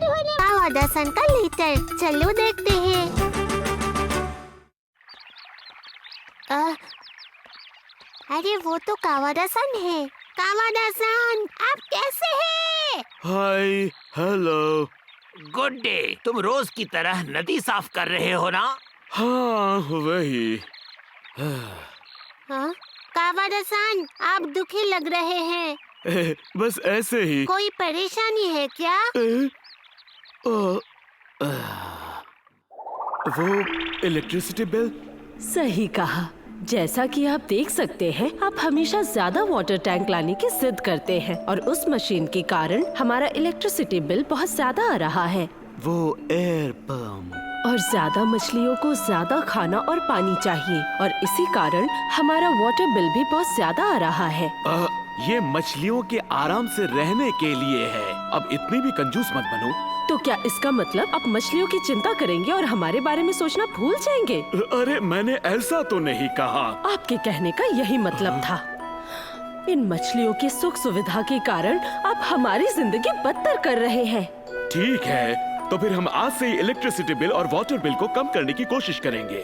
कावाडा-सन का लेटर, चलो देखते हैं। अरे वो तो कावाडा-सन है। कावाडा-सन, आप कैसे हैं? हाय, हेलो। Good day. तुम रोज की तरह नदी साफ कर रहे हो ना? हाँ, वही। हाँ? कावाडा-सन, आप दुखी लग रहे हैं। बस ऐसे ही। कोई परेशानी है क्या? वो इलेक्ट्रिसिटी बिल। सही कहा। जैसा कि आप देख सकते हैं, आप हमेशा ज्यादा वाटर टैंक लाने की जिद करते हैं और उस मशीन के कारण हमारा इलेक्ट्रिसिटी बिल बहुत ज्यादा आ रहा है। वो एयर पंप। और ज्यादा मछलियों को ज्यादा खाना और पानी चाहिए और इसी कारण हमारा वाटर बिल भी बहुत ज्यादा आ रहा है। ये मछलियों के आराम से रहने के लिए है। अब इतनी भी कंजूस मत बनो। तो क्या इसका मतलब आप मछलियों की चिंता करेंगे और हमारे बारे में सोचना भूल जाएंगे? अरे मैंने ऐसा तो नहीं कहा। आपके कहने का यही मतलब था। इन मछलियों की सुख सुविधा के कारण आप हमारी जिंदगी बदतर कर रहे हैं। ठीक है, तो फिर हम आज से ही इलेक्ट्रिसिटी बिल और वाटर बिल को कम करने की कोशिश करेंगे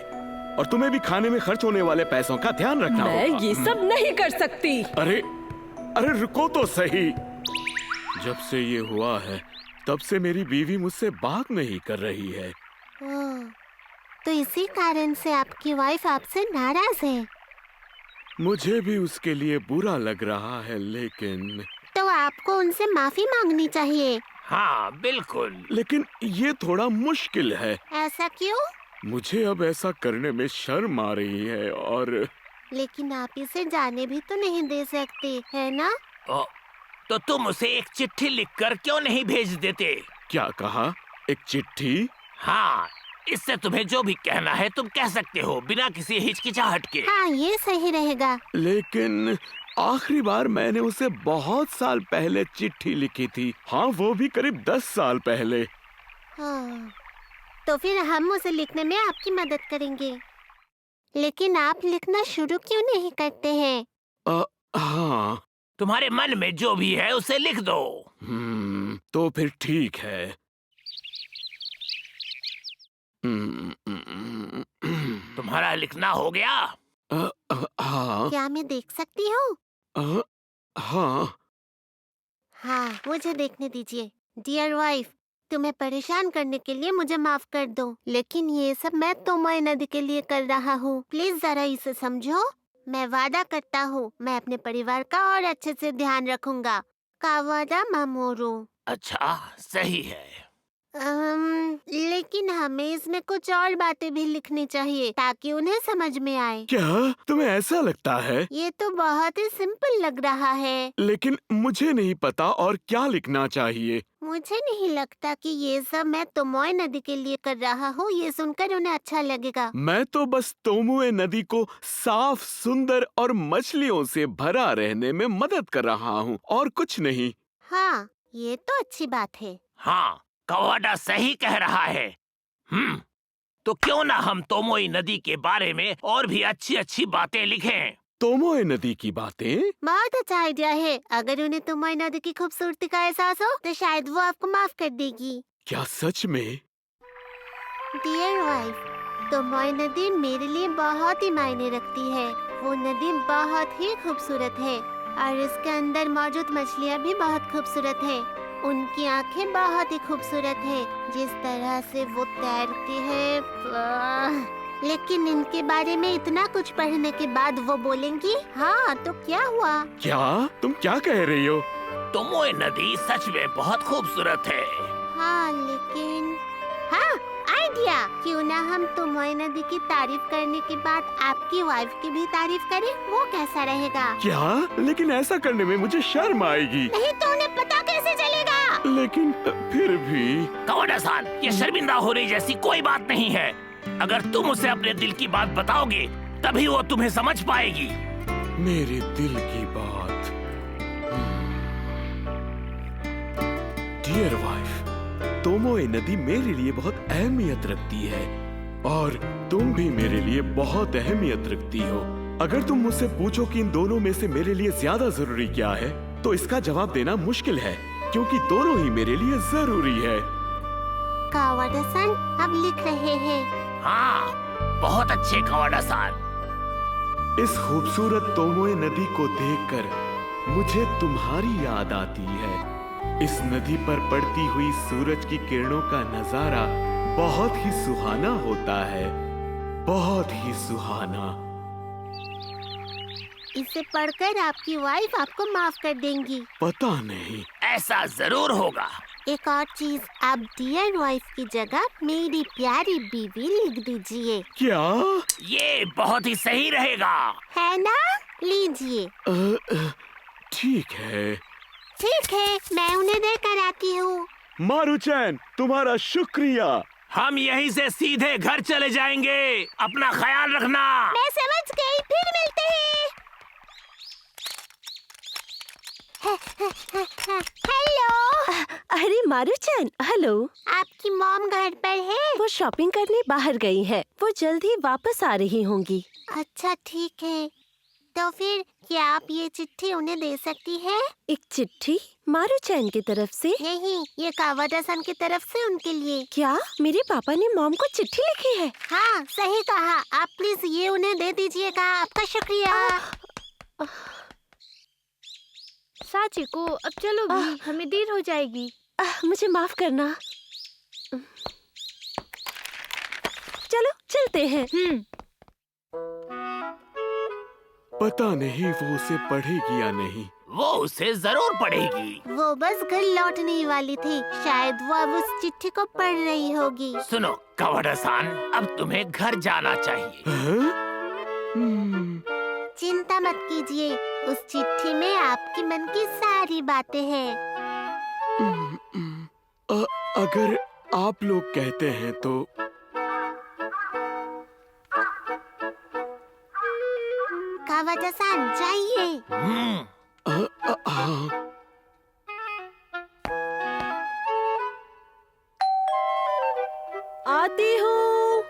और तुम्हें भी खाने में खर्च होने वाले पैसों का ध्यान रखना होगा। मैं ये सब नहीं कर सकती। अरे रुको तो सही। जब से ये हुआ है तब से मेरी बीवी मुझसे बात नहीं कर रही है। तो इसी कारण से आपकी वाइफ आपसे नाराज है। मुझे भी उसके लिए बुरा लग रहा है, लेकिन तो आपको उनसे माफी मांगनी चाहिए। हाँ बिल्कुल। लेकिन ये थोड़ा मुश्किल है। ऐसा क्यों? मुझे अब ऐसा करने में शर्म आ रही है और लेकिन आप इसे जाने भी तो नहीं दे सकते, है ना? तो तुम उसे एक चिट्ठी लिखकर क्यों नहीं भेज देते? क्या कहा? एक चिट्ठी? हाँ, इससे तुम्हें जो भी कहना है तुम कह सकते हो बिना किसी हिचकिचाहट के। हाँ, ये सही रहेगा। लेकिन आखिरी बार मैंने उसे बहुत साल पहले चिट्ठी लिखी थी। हाँ, वो भी करीब 10 साल पहले। हाँ, तो फिर हम उसे लिखने में आपकी मदद करेंगे। लेकिन आप लिखना शुरू क्यों नहीं करते हैं? हाँ। तुम्हारे मन में जो भी है उसे लिख दो। तो फिर ठीक है। तुम्हारा लिखना हो गया? हाँ। क्या मैं देख सकती हूँ? हाँ। हाँ, मुझे देखने दीजिए। डियर वाइफ, तुम्हें परेशान करने के लिए मुझे माफ कर दो, लेकिन ये सब मैं तोमोए नदी के लिए कर रहा हूँ। प्लीज जरा इसे समझो। मैं वादा करता हूँ मैं अपने परिवार का और अच्छे से ध्यान रखूंगा। कावाडा मामोरू। अच्छा, सही है। लेकिन हमें इसमें कुछ और बातें भी लिखनी चाहिए ताकि उन्हें समझ में आए। क्या तुम्हें ऐसा लगता है? ये तो बहुत ही सिंपल लग रहा है। लेकिन मुझे नहीं पता और क्या लिखना चाहिए। मुझे नहीं लगता कि ये सब मैं तोमोए नदी के लिए कर रहा हूँ। ये सुनकर उन्हें अच्छा लगेगा। मैं तो बस तोमोए नदी को साफ, सुंदर और मछलियों से भरा रहने में मदद कर रहा हूँ और कुछ नहीं। हाँ, ये तो अच्छी बात है। हाँ, कावाडा सही कह रहा है। तो क्यों ना हम तोमोई नदी के बारे में और भी अच्छी अच्छी बातें लिखें। तोमोए नदी की बातें? बहुत अच्छा आइडिया है। अगर उन्हें तोमोए नदी की खूबसूरती का एहसास हो तो शायद वो आपको माफ कर देगी। क्या सच में? डियर वाइफ, तोमोए नदी मेरे लिए बहुत ही मायने रखती है। वो नदी बहुत ही खूबसूरत है और इसके अंदर मौजूद मछलियाँ भी बहुत खूबसूरत है। उनकी आंखें बहुत ही खूबसूरत है, जिस तरह से वो तैरती है। लेकिन इनके बारे में इतना कुछ पढ़ने के बाद वो बोलेंगी हाँ तो क्या हुआ? क्या? तुम क्या कह रही हो? तोमोए नदी सच में बहुत खूबसूरत है। हाँ, लेकिन हाँ, आइडिया। क्यों ना हम तोमोए नदी की तारीफ करने के बाद आपकी वाइफ की भी तारीफ करें? वो कैसा रहेगा? क्या? लेकिन ऐसा करने में मुझे शर्म आएगी। नहीं तो उन्हें पता कैसे चलेगा? लेकिन फिर भी। कावाडा-सान, ये शर्मिंदा होने जैसी कोई बात नहीं है। अगर तुम उसे अपने दिल की बात बताओगे तभी वो तुम्हें समझ पाएगी। मेरे दिल की बात। डियर वाइफ, तोमोए नदी मेरे लिए बहुत अहमियत रखती है और तुम भी मेरे लिए बहुत अहमियत रखती हो। अगर तुम मुझसे पूछो कि इन दोनों में से मेरे लिए ज्यादा जरूरी क्या है, तो इसका जवाब देना मुश्किल है, क्योंकि दोनों ही मेरे लिए जरूरी है। कावाडा-सान अब लिख रहे हैं। हाँ, बहुत अच्छे कावाडा-सान। इस खूबसूरत तोमोए नदी को देखकर मुझे तुम्हारी याद आती है। इस नदी पर पड़ती हुई सूरज की किरणों का नजारा बहुत ही सुहाना होता है, बहुत ही सुहाना। इसे पढ़कर आपकी वाइफ आपको माफ कर देंगी। पता नहीं। ऐसा जरूर होगा। एक और चीज, आप डियर वाइफ की जगह मेरी प्यारी बीवी लिख दीजिए। क्या? ये बहुत ही सही रहेगा। है ना? लीजिए। ठीक है। ठीक है, मैं उन्हें देकर आती हूँ। मारू-चैन, तुम्हारा शुक्रिया। हम यहीं से सीधे घर चले जाएंगे। अपना ख्याल रखना। मैं समझ गई, फिर मिलते हैं। हेलो। अरे मारू-चैन, हेलो। आपकी मॉम घर पर है? वो शॉपिंग करने बाहर गई है। वो जल्द ही वापस आ रही होंगी। अच्छा ठीक है, तो फिर क्या आप ये चिट्ठी उन्हें दे सकती है? एक चिट्ठी मारू-चैन की तरफ से? नहीं, ये कावाडा-सान की तरफ से उनके लिए। क्या मेरे पापा ने मॉम को चिट्ठी लिखी है? हाँ, सही कहा। आप प्लीज ये उन्हें दे दीजिएगा। आपका शुक्रिया। साची को अब चलो भी, हमें देर हो जाएगी। मुझे माफ करना। चलो चलते हैं। पता नहीं वो उसे पढ़ेगी या नहीं। वो उसे जरूर पढ़ेगी। वो बस घर लौटने ही वाली थी। शायद वो अब उस चिट्ठी को पढ़ रही होगी। सुनो कावाडा-सान, अब तुम्हें घर जाना चाहिए। चिंता मत कीजिए, उस चिट्ठी में आपकी मन की सारी बातें हैं। अगर आप लोग कहते हैं तो। कावाडा-सान, जाइए। हाँ। आती हूँ।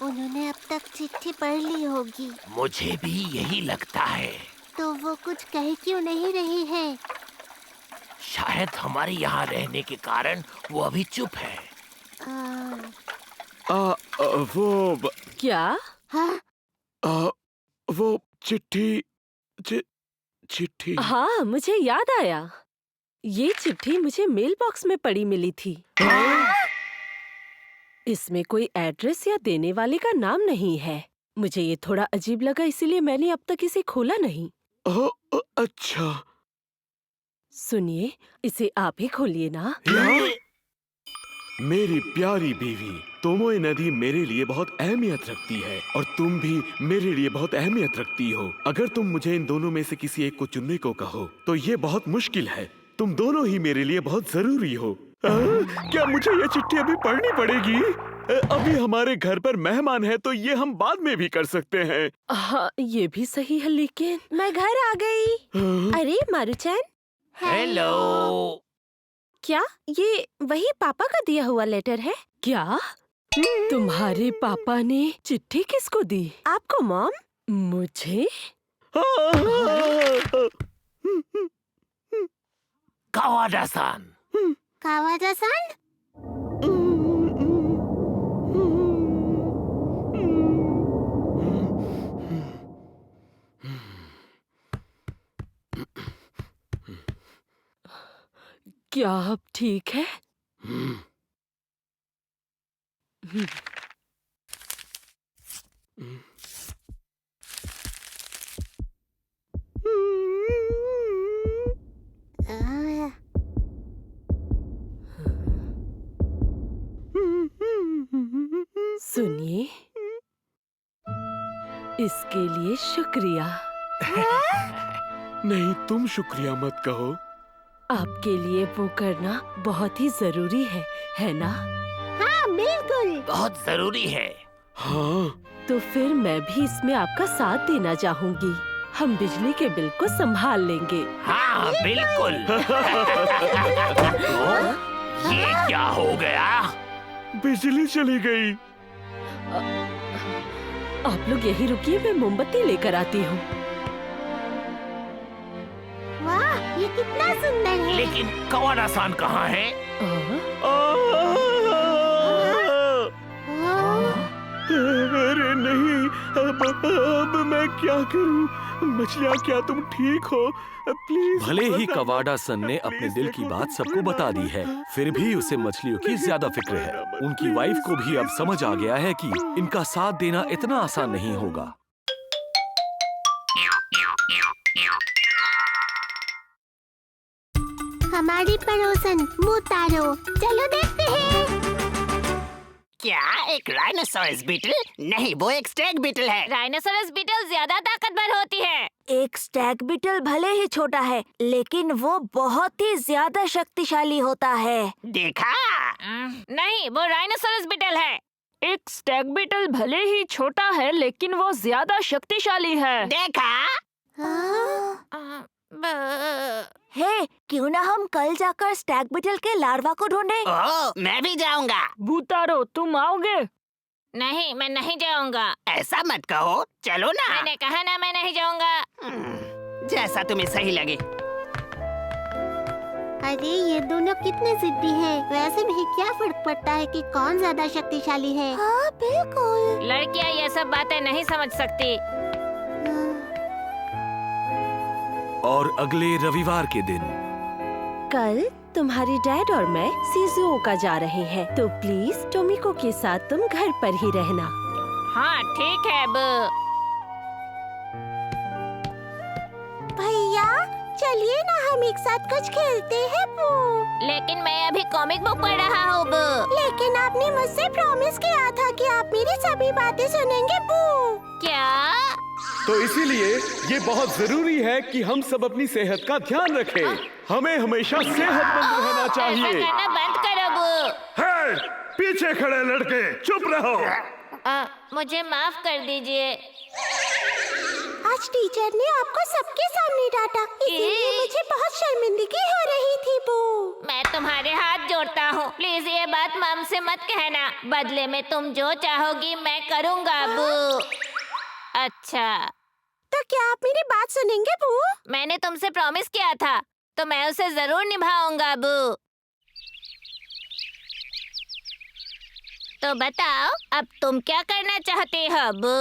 उन्होंने अब तक चिट्ठी पढ़ ली होगी। मुझे भी यही लगता है। तो वो कुछ कह क्यों नहीं रही है? शायद हमारे यहाँ रहने के कारण वो अभी चुप है। वो क्या? हाँ? वो चिट्ठी। हाँ, मुझे याद आया। ये चिट्ठी मुझे मेल बॉक्स में पड़ी मिली थी। इसमें कोई एड्रेस या देने वाले का नाम नहीं है। मुझे ये थोड़ा अजीब लगा, इसीलिए मैंने अब तक इसे खोला नहीं। अच्छा। सुनिए, इसे आप ही खोलिए ना। मेरी प्यारी बीवी, तोमोए नदी मेरे लिए बहुत अहमियत रखती है और तुम भी मेरे लिए बहुत अहमियत रखती हो। अगर तुम मुझे इन दोनों में से किसी एक को चुनने को कहो तो ये बहुत मुश्किल है। तुम दोनों ही मेरे लिए बहुत जरूरी हो। क्या मुझे ये चिट्ठी अभी पढ़नी पड़ेगी? अभी हमारे घर पर मेहमान है तो ये हम बाद में भी कर सकते हैं। हाँ, ये भी सही है, लेकिन मैं घर आ गई। अरे मारू-चैन, हेलो। क्या ये वही पापा का दिया हुआ लेटर है? क्या तुम्हारे पापा ने चिट्ठी किसको दी? आपको मॉम? मुझे? कावाडा-सान। कावाडा-सान? क्या आप ठीक है? सुनिए, इसके लिए शुक्रिया। नहीं, तुम शुक्रिया मत कहो। आपके लिए वो करना बहुत ही जरूरी है ना? हाँ, बिल्कुल। बहुत जरूरी है। हाँ। तो फिर मैं भी इसमें आपका साथ देना चाहूँगी। हम बिजली के बिल को संभाल लेंगे। हाँ बिल्कुल। ये क्या हो गया? बिजली चली गई। आप लोग यहीं रुकिए, मैं मोमबत्ती लेकर आती हूँ। वाह, ये ये कितना सुंदर है। लेकिन कवाडा-सान कहाँ है? अरे नहीं, अब मैं क्या करूं? मछलियाँ, क्या तुम ठीक हो? प्लीज। भले ही कवाडा-सन ने अपने दिल की बात सबको बता दी है, फिर भी उसे मछलियों की ज्यादा फिक्र है। उनकी वाइफ को भी अब समझ आ गया है कि इनका साथ देना इतना आसान नहीं होगा। हमारी पड़ोसन बुतारो, चलो देखते हैं। क्या एक राइनोसोरस बीटल? नहीं, वो एक स्टैग बीटल है। राइनोसोरस बीटल ज्यादा ताकतवर होती है। एक स्टैग बीटल भले ही छोटा है, लेकिन वो बहुत ही ज्यादा शक्तिशाली होता है। देखा? नहीं, वो राइनोसोरस बीटल है। एक स्टैग बीटल भले ही छोटा है, लेकिन वो ज्यादा शक्तिशाली है। देखा? हे, क्यों ना हम कल जाकर स्टैग बीटल के लार्वा को ढूंढें? ओह, मैं भी जाऊंगा। भूतारो, तुम आओगे? नहीं, मैं नहीं जाऊंगा। ऐसा मत कहो, चलो ना। मैंने कहा ना, मैं नहीं जाऊंगा। जैसा तुम्हें सही लगे। अरे ये दोनों कितने जिद्दी हैं। वैसे भी क्या फर्क पड़ता है कि कौन ज्यादा शक्तिशाली है। हाँ बिल्कुल। लड़कियां ये सब बातें नहीं समझ सकती। और अगले रविवार के दिन कल तुम्हारी डैड और मैं शिजुओका जा रहे हैं, तो प्लीज टोमिको के साथ तुम घर पर ही रहना। हाँ ठीक है अब। भैया चलिए ना, हम एक साथ कुछ खेलते हैं बू। लेकिन मैं अभी कॉमिक बुक पढ़ रहा हूँ बू। लेकिन आपने मुझसे प्रॉमिस किया था कि आप मेरी सभी बातें सुनेंगे बू। क्या? तो इसीलिए ये बहुत जरूरी है कि हम सब अपनी सेहत का ध्यान रखें। हमें हमेशा सेहतमंद रहना ऐसा चाहिए। करना बंद करो बू। हे, पीछे खड़े लड़के, चुप रहो। मुझे माफ कर दीजिए। आज टीचर ने आपको सबके सामने डांटा, इसीलिए मुझे बहुत शर्मिंदगी हो रही थी बू। मैं तुम्हारे हाथ जोड़ता हूँ, प्लीज ये बात मम से मत कहना। बदले में तुम जो चाहोगी मैं करूँगा बू। अच्छा, तो क्या आप मेरी बात सुनेंगे बू? मैंने तुमसे प्रॉमिस किया था, तो मैं उसे जरूर निभाऊंगा बू। तो बताओ, अब तुम क्या करना चाहते हो बू?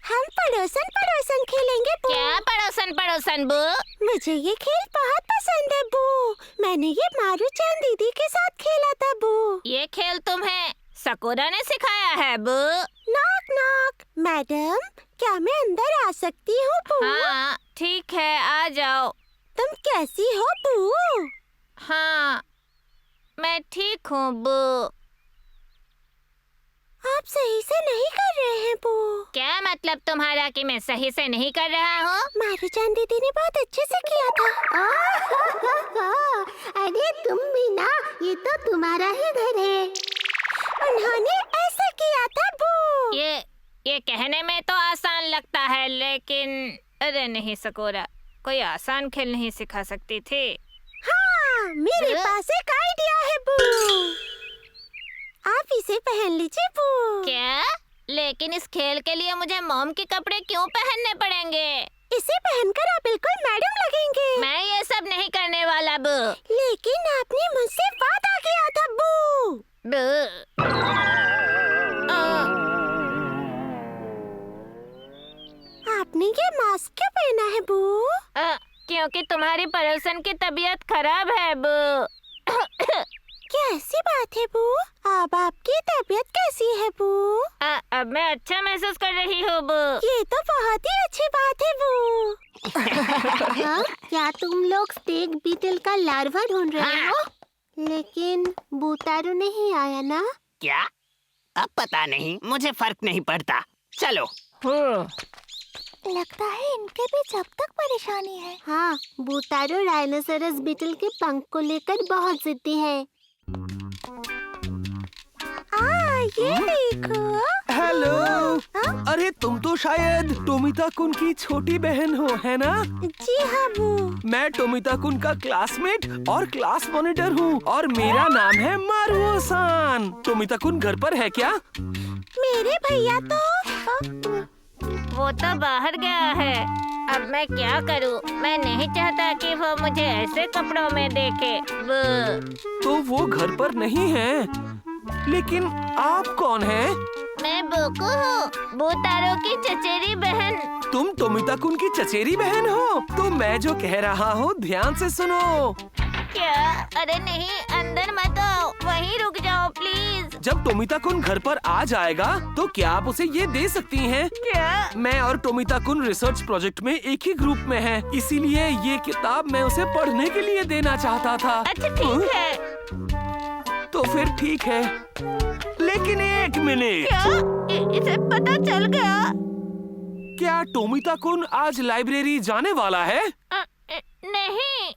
हम पड़ोसन पड़ोसन खेलेंगे बू। क्या पड़ोसन पड़ोसन बू? मुझे ये खेल बहुत पसंद है बू। मैंने ये मारू-चान दीदी के साथ खेला था बू। ये खेल तुम्हें सकुरा ने सिखाया है बू? नॉक नॉक, मैडम क्या मैं अंदर आ सकती हूँ बू? हाँ ठीक है, आ जाओ। तुम कैसी हो बू? हाँ मैं ठीक हूँ बू। आप सही से नहीं कर रहे हैं बू। क्या मतलब तुम्हारा कि मैं सही से नहीं कर रहा हूँ? मारू-चान दीदी ने बहुत अच्छे से किया था। अरे तुम भी ना, ये तो तुम्हारा ही घर है। उन्होंने ऐसा किया था बू। ये कहने में तो आसान लगता है, लेकिन अरे नहीं सकोरा, कोई आसान खेल नहीं सिखा सकती थी। हाँ, मेरे पास एक आइडिया है बू। आप इसे पहन लीजिए बू। क्या? लेकिन इस खेल के लिए मुझे मॉम के कपड़े क्यों पहनने पड़ेंगे? इसे पहनकर आप बिल्कुल मैडम लगेंगे। मैं ये सब नहीं करने वाला बू। लेकिन आपने मुझसे वादा किया था बू। आपने ये मास्क क्यों पहना है बू? क्योंकि तुम्हारी पड़ोसन की तबीयत खराब है बू। क्या ऐसी बात है बू? अब आपकी तबीयत कैसी है बू? अब मैं अच्छा महसूस कर रही हूँ बू। ये तो बहुत ही अच्छी बात है बू। हाँ? क्या तुम लोग स्टेग बीटल का लार्वा ढूंढ रहे हो? लेकिन बुतारू नहीं आया ना? क्या? अब पता नहीं, मुझे फर्क नहीं पड़ता। चलो। लगता है इनके भी जब तक परेशानी है। हाँ, बुतारू राइनोसोरस बीटल के पंख को लेकर बहुत जिद्दी है। ये देखो। हेलो। हाँ? अरे तुम तो शायद टोमिता-कुन की छोटी बहन हो, है ना? जी हाँ बू। मैं टोमिता-कुन का क्लासमेट और क्लास मॉनिटर हूँ और मेरा नाम है मारुओ-सान। टोमिता-कुन घर पर है क्या? मेरे भैया तो वो तो बाहर गया है। अब मैं क्या करूं? मैं नहीं चाहता कि वो मुझे ऐसे कपड़ों में देखे। तो वो घर पर नहीं है, लेकिन आप कौन हैं? मैं बोको हूँ, बोतारो की चचेरी बहन। तुम टोमिता-कुन की चचेरी बहन हो? तो मैं जो कह रहा हूँ ध्यान से सुनो। क्या? अरे नहीं, अंदर मत आओ, वहीं रुक जाओ प्लीज। जब टोमिता-कुन घर पर आ जाएगा तो क्या आप उसे ये दे सकती हैं? क्या? मैं और टोमिता-कुन रिसर्च प्रोजेक्ट में एक ही ग्रुप में हैं, इसीलिए ये किताब मैं उसे पढ़ने के लिए देना चाहता था। अच्छा ठीक है। तो फिर ठीक है, लेकिन एक मिनट। क्या? इसे पता चल गया? क्या टोमिता-कुन आज लाइब्रेरी जाने वाला है? नहीं।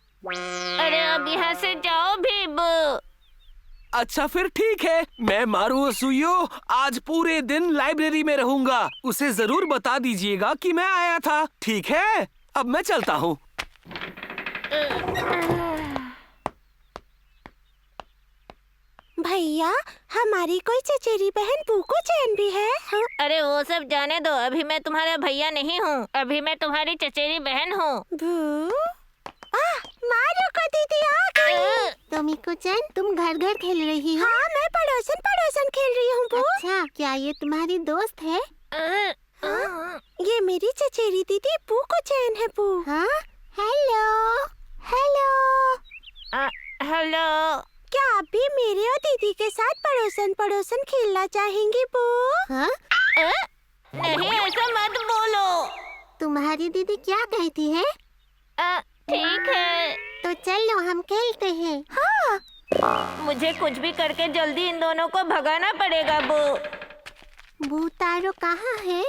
अरे अब यहाँ से जाओ भीब। अच्छा फिर ठीक है, मैं मारुओ सुयो आज पूरे दिन लाइब्रेरी में रहूंगा। उसे जरूर बता दीजिएगा कि मैं आया था, ठीक है? अब मैं चलता हूँ। भैया, हमारी कोई चचेरी बहन बुको चैन भी है? अरे वो सब जाने दो, अभी मैं तुम्हारा भैया नहीं हूँ, अभी मैं तुम्हारी चचेरी बहन हूँ। मारुको दीदी आ गई। टोमिको चैन, तुम घर घर खेल रही हो? हाँ, मैं पड़ोसन खेल रही हूँ। अच्छा, क्या ये तुम्हारी दोस्त है? ये मेरी चचेरी दीदी बुको चैन है। हाँ? Hello hello hello. क्या आप भी मेरे और दीदी के साथ पड़ोसन खेलना चाहेंगी बू? हाँ? नहीं, ऐसा मत बोलो। तुम्हारी दीदी क्या कहती है? ठीक है, तो चलो हम खेलते हैं। हाँ। मुझे कुछ भी करके जल्दी इन दोनों को भगाना पड़ेगा। बोतारो कहाँ है?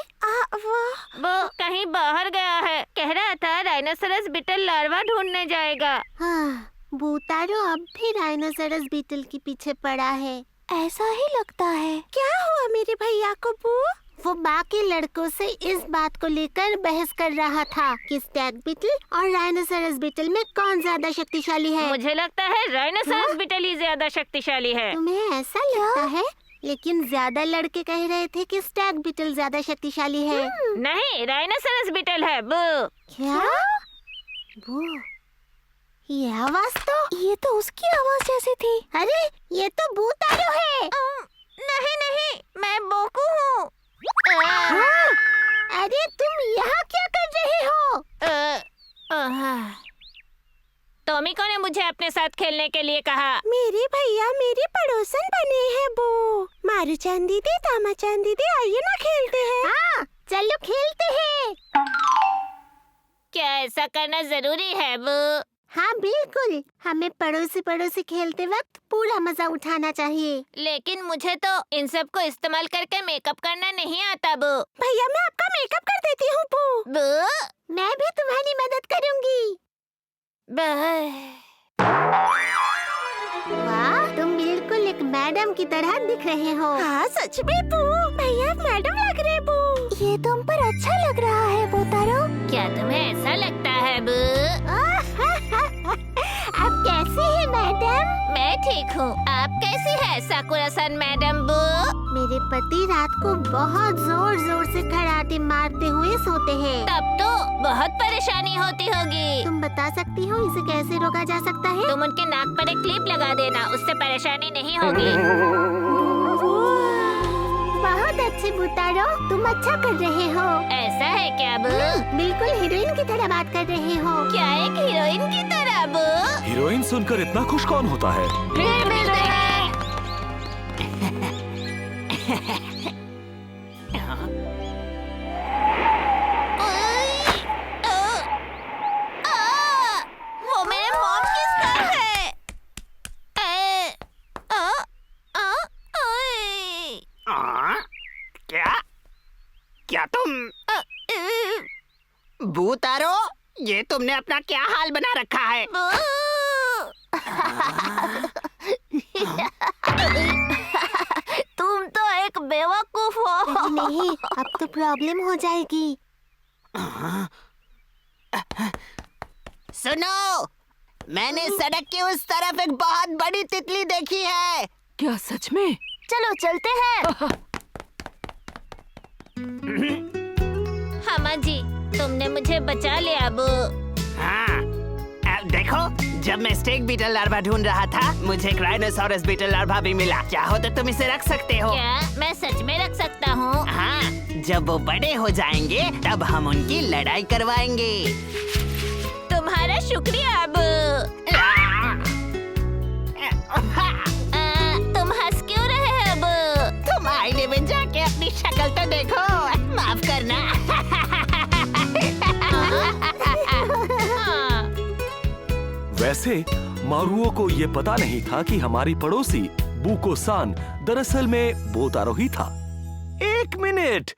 वो कहीं बाहर गया है, कह रहा था राइनोसरस बीटल लार्वा ढूंढने जाएगा। हाँ, बोतारो अब भी राइनोसरस बीटल के पीछे पड़ा है, ऐसा ही लगता है। क्या हुआ मेरे भैया को बू? वो बाकी लड़कों से इस बात को लेकर बहस कर रहा था कि स्टैग बीटल और राइनोसरस बीटल में कौन ज्यादा शक्तिशाली है। मुझे लगता है राइनोसरस बीटल ही ज्यादा शक्तिशाली है। तुम्हें ऐसा लगता है? लेकिन ज्यादा लड़के कह रहे थे कि स्टैग बीटल ज्यादा शक्तिशाली है। नहीं, राइनोसरस बीटल है। क्या? ये आवाज तो उसकी आवाज जैसी थी। अरे ये तो बोतारो है। नहीं, मैं बोकू हूँ। अरे तुम यहाँ क्या कर रहे हो? टोमिको ने मुझे अपने साथ खेलने के लिए कहा। मेरे भैया मेरे पड़ोसन बने हैं बो। मारू-चान दीदी, तामा-चान दीदी, आइए ना खेलते हैं। हाँ, चलो खेलते हैं। क्या ऐसा करना जरूरी है बो? हाँ बिल्कुल, हमें पड़ोसी खेलते वक्त पूरा मजा उठाना चाहिए। लेकिन मुझे तो इन सब को इस्तेमाल करके मेकअप करना नहीं आता बो। भैया मैं आपका मेकअप कर देती हूँ बो। मैं भी तुम्हारी मदद करूँगी। वाह, तुम बिल्कुल एक मैडम की तरह दिख रहे हो। हाँ सच में बू, भैया मैडम लग रहे बू। ये तुम पर अच्छा लग रहा है बोतारो। क्या तुम्हें ऐसा लगता है बू? आप कैसी है मैडम? मैं ठीक हूँ, आप कैसी है साकुरा-सन मैडम बू? मेरे पति रात को बहुत जोर जोर से कराटे मारते हुए सोते हैं। तब तो बहुत परेशानी होती होगी। तुम बता सकती हो इसे कैसे रोका जा सकता है? तुम उनके नाक पर एक क्लिप लगा देना, उससे परेशानी नहीं होगी। बहुत अच्छे बोतारो, तुम अच्छा कर रहे हो। ऐसा है क्या बू? बिल्कुल हीरोइन की तरह बात कर रहे हो। क्या एक हीरोइन की तरह बू? हीरोइन सुनकर इतना खुश कौन होता है? फिर मिलते हैं। वो मेरे मॉम की स्कार है। क्या तुम बोतारो, ये तुमने अपना क्या हाल बना रखा है? तुम तो एक बेवकूफ हो। नहीं, अब तो प्रॉब्लम हो जाएगी। सुनो, मैंने सड़क के उस तरफ एक बहुत बड़ी तितली देखी है। क्या सच में? चलो चलते हैं। मुझे बचा लिया अबू। हाँ, देखो, जब मैं स्टेक बीटल लार्वा ढूंढ रहा था मुझे एक राइनोसोरस बीटल लार्वा भी मिला। चाहो तो तुम इसे रख सकते हो। क्या मैं सच में रख सकता हूँ? हाँ, जब वो बड़े हो जाएंगे तब हम उनकी लड़ाई करवाएंगे। तुम्हारा शुक्रिया अबू। तुम हंस क्यों रहे हैं अबू? तुम आईने में जाके अपनी शक्ल तो देखो। माफ करना। वैसे मारुओ को ये पता नहीं था कि हमारी पड़ोसी बुको-सान दरअसल में बोट आरोही था। एक मिनट।